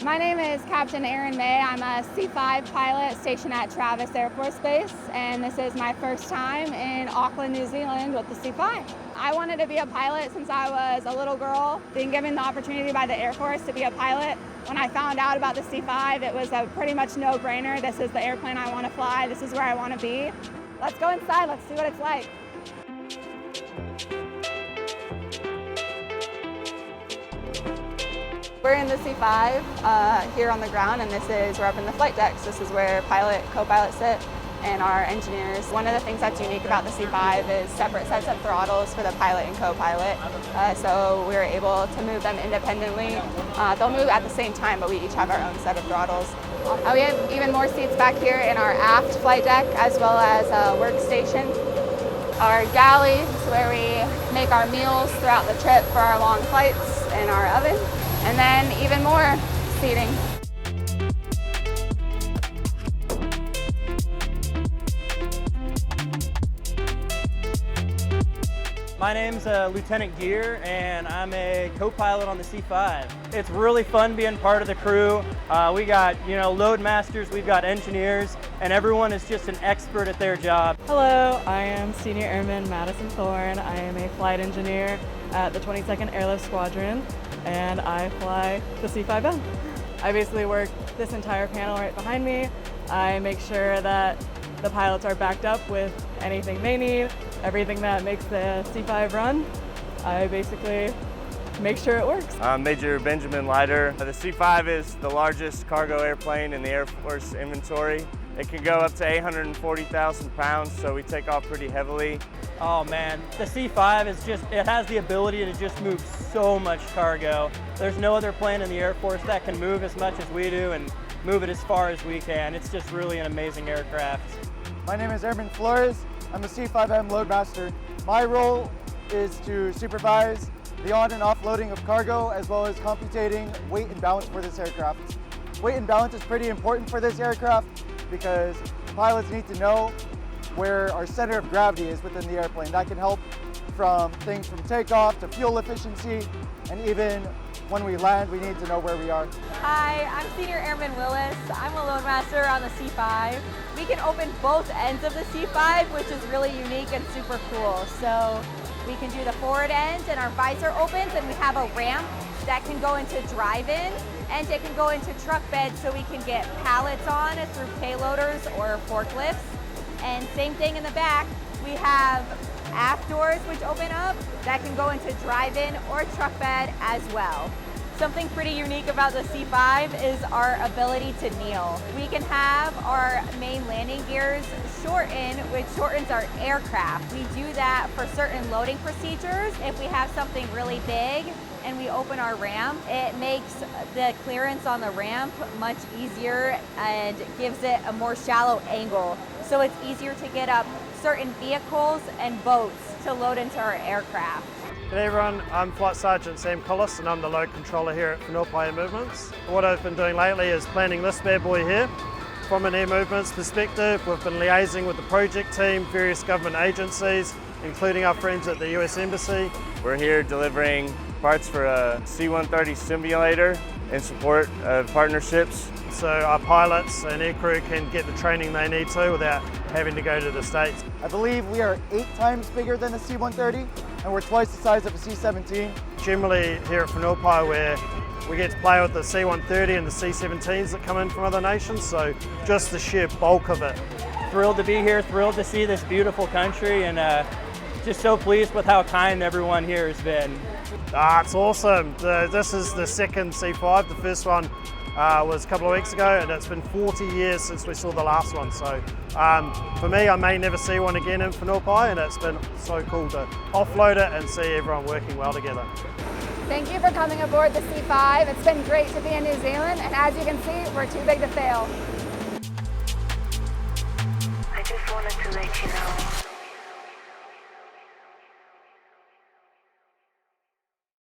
My name is Captain Erin May. I'm a C-5 pilot stationed at Travis Air Force Base, and this is my first time in Auckland, New Zealand with the C-5. I wanted to be a pilot since I was a little girl. Being given the opportunity by the Air Force to be a pilot, when I found out about the C-5, it was a pretty much no-brainer. This is the airplane I want to fly. This is where I want to be. Let's go inside. Let's see what it's like. We're in the C-5 here on the ground, and we're up in the flight decks. This is where pilot, co-pilot sit, and our engineers. One of the things that's unique about the C-5 is separate sets of throttles for the pilot and co-pilot. So we're able to move them independently. They'll move at the same time, but we each have our own set of throttles. We have even more seats back here in our aft flight deck, as well as a workstation. Our galley is where we make our meals throughout the trip for our long flights, and our oven. And then even more seating. My name's Lieutenant Gear, and I'm a co-pilot on the C-5. It's really fun being part of the crew. We got, load masters, we've got engineers, and everyone is just an expert at their job. Hello, I am Senior Airman Madison Thorne. I am a flight engineer at the 22nd Airlift Squadron, and I fly the C-5M. I basically work this entire panel right behind me. I make sure that the pilots are backed up with anything they need, everything that makes the C-5 run. I basically make sure it works. I'm Major Benjamin Leiter. The C-5 is the largest cargo airplane in the Air Force inventory. It can go up to 840,000 pounds, so we take off pretty heavily. Oh man, the C-5 it has the ability to just move so much cargo. There's no other plane in the Air Force that can move as much as we do and move it as far as we can. It's just really an amazing aircraft. My name is Airman Flores. I'm a C-5M loadmaster. My role is to supervise the on and off loading of cargo, as well as computing weight and balance for this aircraft. Weight and balance is pretty important for this aircraft because pilots need to know where our center of gravity is within the airplane. That can help from things from takeoff to fuel efficiency, and even when we land, we need to know where we are. Hi, I'm Senior Airman Willis. I'm a loadmaster on the C-5. We can open both ends of the C-5, which is really unique and super cool. So we can do the forward end, and our visor opens, and we have a ramp that can go into drive-in, and it can go into truck bed, so we can get pallets on through payloaders or forklifts. And same thing in the back, we have aft doors which open up that can go into drive-in or truck bed as well. Something pretty unique about the C-5 is our ability to kneel. We can have our main landing gears shorten, which shortens our aircraft. We do that for certain loading procedures. If we have something really big and we open our ramp, it makes the clearance on the ramp much easier and gives it a more shallow angle. So it's easier to get up certain vehicles and boats to load into our aircraft. G'day everyone, I'm Flight Sergeant Sam Collis and I'm the load controller here at Whenuapai Air Movements. What I've been doing lately is planning this bad boy here. From an air movements perspective, we've been liaising with the project team, various government agencies, including our friends at the US Embassy. We're here delivering parts for a C-130 simulator in support of partnerships. So our pilots and aircrew can get the training they need to without having to go to the States. I believe we are 8 times bigger than the C-130, and we're twice the size of a C-17. Generally here at Whenuapai, we get to play with the C-130 and the C-17s that come in from other nations, so just the sheer bulk of it. Thrilled to be here, thrilled to see this beautiful country, and just so pleased with how kind everyone here has been. It's awesome. This is the second C-5. The first one was a couple of weeks ago, and it's been 40 years since we saw the last one. So for me, I may never see one again in Whenuapai, and it's been so cool to offload it and see everyone working well together. Thank you for coming aboard the C-5. It's been great to be in New Zealand, and as you can see, we're too big to fail. I just wanted to let you know